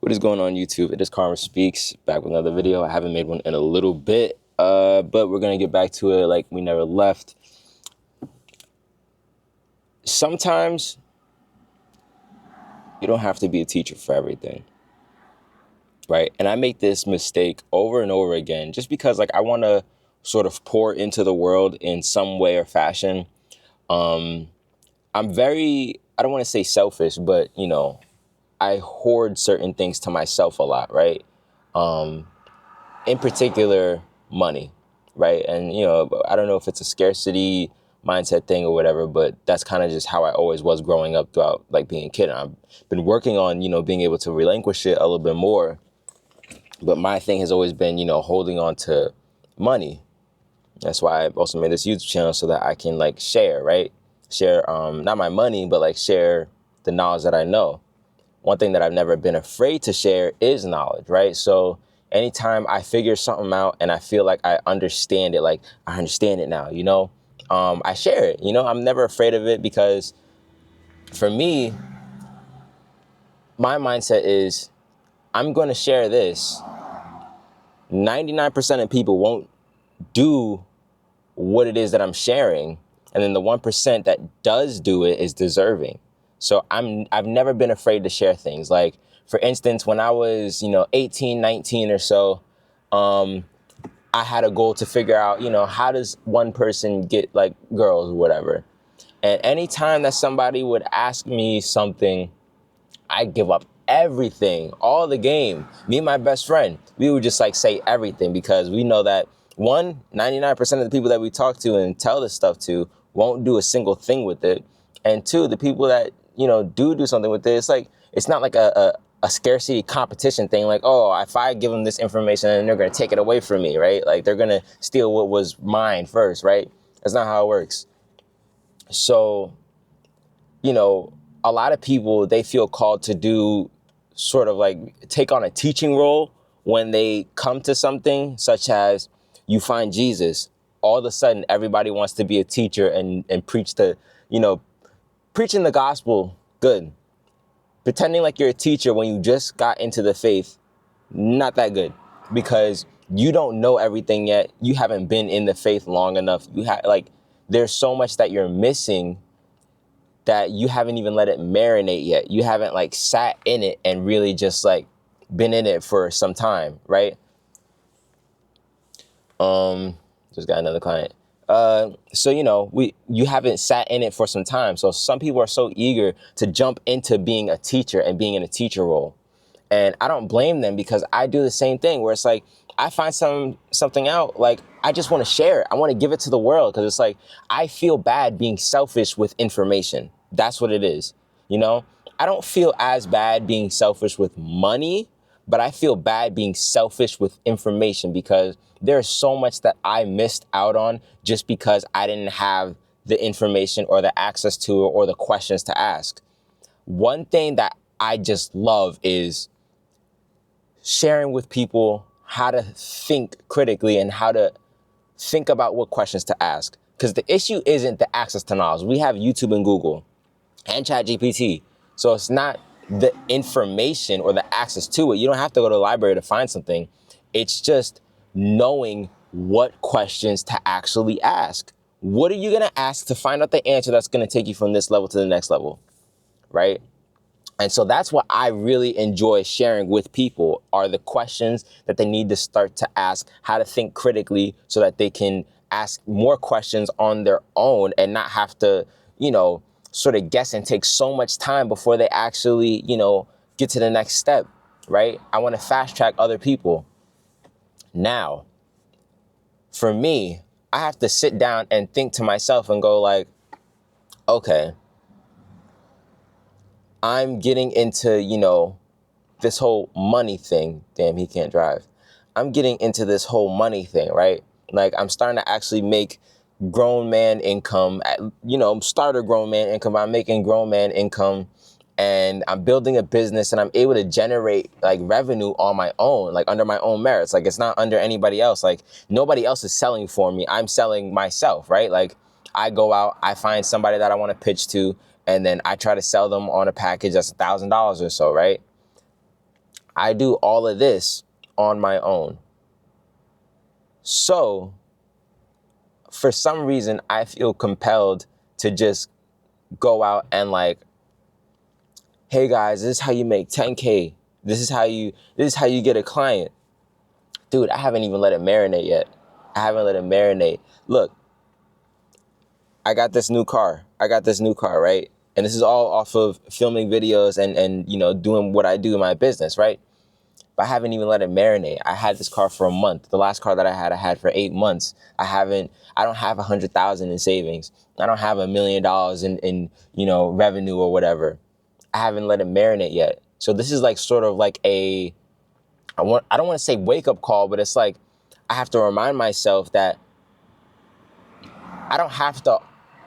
What is going on, YouTube? It is Karma Speaks, back with another video. I haven't made one in a little bit, but we're going to get back to it like we never left. Sometimes you don't have to be a teacher for everything, right? And I make this mistake over and over again just because I want to sort of pour into the world in some way or fashion. I'm very, I don't want to say selfish, but, I hoard certain things to myself a lot, right? In particular, money, right? And, I don't know if it's a scarcity mindset thing or whatever, but that's kind of just how I always was growing up throughout being a kid. And I've been working on, being able to relinquish it a little bit more. But my thing has always been, holding on to money. That's why I've also made this YouTube channel so that I can share, right? Share, not my money, but share the knowledge that I know. One thing that I've never been afraid to share is knowledge, right? So anytime I figure something out and I feel like I understand it, I understand it now, I share it, I'm never afraid of it because for me, my mindset is I'm going to share this. 99% of people won't do what it is that I'm sharing. And then the 1% that does do it is deserving. So I've never been afraid to share things. Like, for instance, when I was, 18, 19 or so, I had a goal to figure out, how does one person get girls or whatever. And anytime that somebody would ask me something, I give up everything, all the game. Me and my best friend, we would just say everything because we know that 99% of the people that we talk to and tell this stuff to won't do a single thing with it. And two, the people that, do something with it, it's not like a scarcity competition thing. If I give them this information and they're going to take it away from me, right? They're going to steal what was mine first, right? That's not how it works. So, a lot of people, they feel called to do sort of take on a teaching role when they come to something such as you find Jesus. All of a sudden, everybody wants to be a teacher and preach preaching the gospel, good. Pretending like you're a teacher when you just got into the faith, not that good, because you don't know everything yet. You haven't been in the faith long enough. There's so much that you're missing that you haven't even let it marinate yet. You haven't sat in it and really just been in it for some time, right? Just got another client. So you haven't sat in it for some time. So some people are so eager to jump into being a teacher and being in a teacher role. And I don't blame them because I do the same thing where it's I find something out, I just want to share it. I want to give it to the world because it's I feel bad being selfish with information. That's what it is. I don't feel as bad being selfish with money, but I feel bad being selfish with information because there's so much that I missed out on just because I didn't have the information or the access to it or the questions to ask. One thing that I just love is sharing with people how to think critically and how to think about what questions to ask. Because the issue isn't the access to knowledge. We have YouTube and Google and ChatGPT. So it's not the information or the access to it. You don't have to go to the library to find something. It's just knowing what questions to actually ask. What are you going to ask to find out the answer that's going to take you from this level to the next level, right? And so that's what I really enjoy sharing with people are the questions that they need to start to ask, how to think critically so that they can ask more questions on their own and not have to, sort of guess and take so much time before they actually, get to the next step, right? I want to fast track other people. Now, for me, I have to sit down and think to myself and go okay, I'm getting into, this whole money thing. Damn, he can't drive. I'm getting into this whole money thing, right? I'm starting to actually make grown man income, starter grown man income. I'm making grown man income and I'm building a business and I'm able to generate revenue on my own, under my own merits. It's not under anybody else. Nobody else is selling for me. I'm selling myself, right? I go out, I find somebody that I want to pitch to, and then I try to sell them on a package that's $1,000 or so, right? I do all of this on my own. So for some reason, I feel compelled to just go out and like, hey guys, this is how you make 10K. This is how you get a client. Dude, I haven't even let it marinate yet. I haven't let it marinate. Look, I got this new car, right? And this is all off of filming videos and doing what I do in my business, right? But I haven't even let it marinate. I had this car for a month. The last car that I had for 8 months. I don't have 100,000 in savings. I don't have $1 million in revenue or whatever. I haven't let it marinate yet. So this is like sort of like I don't want to say wake up call, but it's like I have to remind myself that I don't have to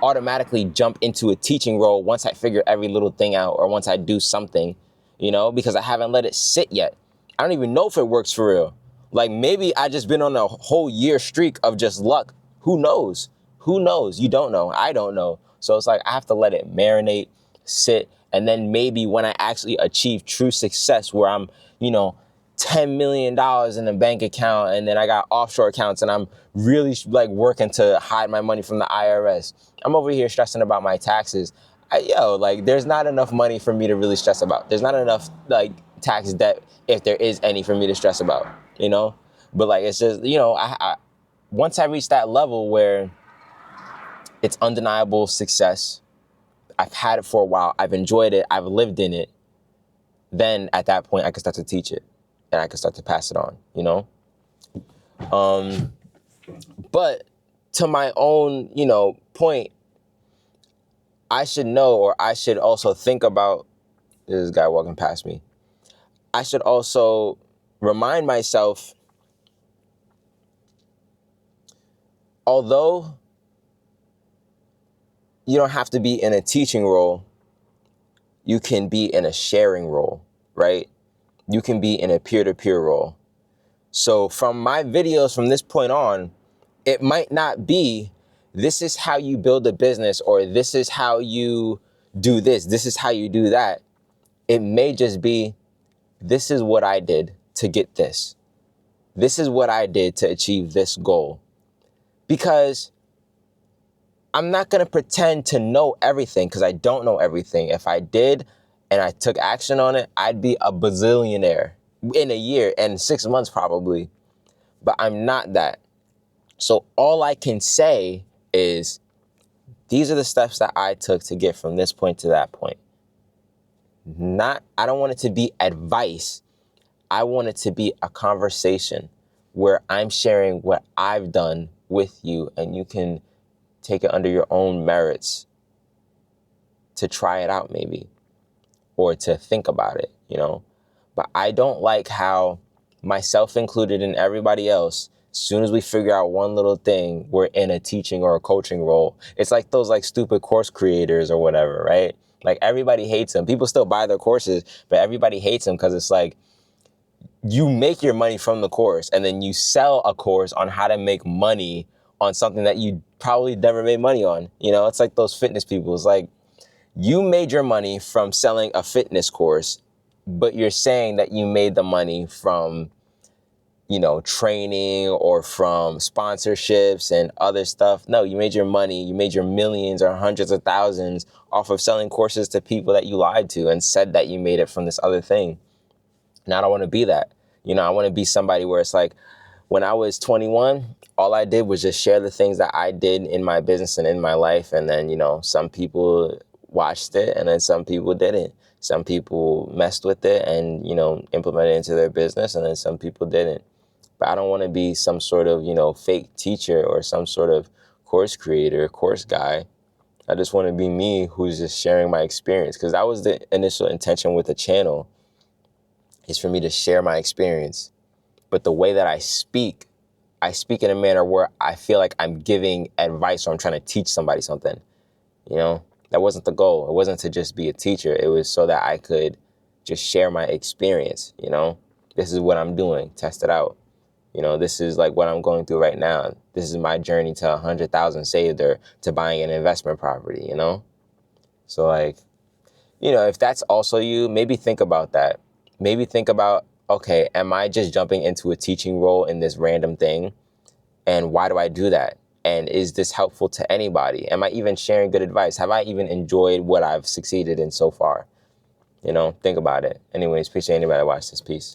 automatically jump into a teaching role once I figure every little thing out or once I do something, because I haven't let it sit yet. I don't even know if it works for real. Like maybe I just been on a whole year streak of just luck. Who knows? You don't know. I don't know. So it's like I have to let it marinate, sit, and then maybe when I actually achieve true success where I'm, $10 million in a bank account and then I got offshore accounts and I'm really like working to hide my money from the IRS. I'm over here stressing about my taxes. There's not enough money for me to really stress about. There's not enough like tax debt, if there is any, for me to stress about, But like, it's just, once I reach that level where it's undeniable success, I've had it for a while, I've enjoyed it, I've lived in it, then at that point I can start to teach it and I can start to pass it on, But to my own, point, I should know, or I should also think about, this guy walking past me. I should also remind myself, although you don't have to be in a teaching role, you can be in a sharing role, right? You can be in a peer-to-peer role. So from my videos from this point on, it might not be, this is how you build a business, or this is how you do this is how you do that. It may just be, this is what I did to get this. This is what I did to achieve this goal. Because I'm not going to pretend to know everything, because I don't know everything. If I did and I took action on it, I'd be a bazillionaire in a year and 6 months probably. But I'm not that. So all I can say is, these are the steps that I took to get from this point to that point. I don't want it to be advice. I want it to be a conversation where I'm sharing what I've done with you, and you can take it under your own merits to try it out maybe, or to think about it, But I don't like how, myself included and everybody else, as soon as we figure out one little thing, we're in a teaching or a coaching role. It's like those like stupid course creators or whatever, right? Like everybody hates them. People still buy their courses, but everybody hates them because it's like, you make your money from the course and then you sell a course on how to make money on something that you probably never made money on. It's like those fitness people. It's like, you made your money from selling a fitness course, but you're saying that you made the money from, training or from sponsorships and other stuff. No, you made your money, you made your millions or hundreds of thousands off of selling courses to people that you lied to and said that you made it from this other thing. And I don't want to be that. I want to be somebody where it's like, when I was 21, all I did was just share the things that I did in my business and in my life. And then, some people watched it and then some people didn't. Some people messed with it and, implemented it into their business, and then some people didn't. But I don't want to be some sort of, fake teacher or some sort of course creator, course guy. I just want to be me, who's just sharing my experience, because that was the initial intention with the channel, is for me to share my experience. But the way that I speak in a manner where I feel like I'm giving advice or I'm trying to teach somebody something. That wasn't the goal. It wasn't to just be a teacher. It was so that I could just share my experience. This is what I'm doing. Test it out. This is like what I'm going through right now. This is my journey to 100,000 saved, or to buying an investment property, So like, if that's also you, maybe think about that. Maybe think about okay, am I just jumping into a teaching role in this random thing? And why do I do that? And is this helpful to anybody? Am I even sharing good advice? Have I even enjoyed what I've succeeded in so far? You know, think about it. Anyways, appreciate anybody that watched this piece.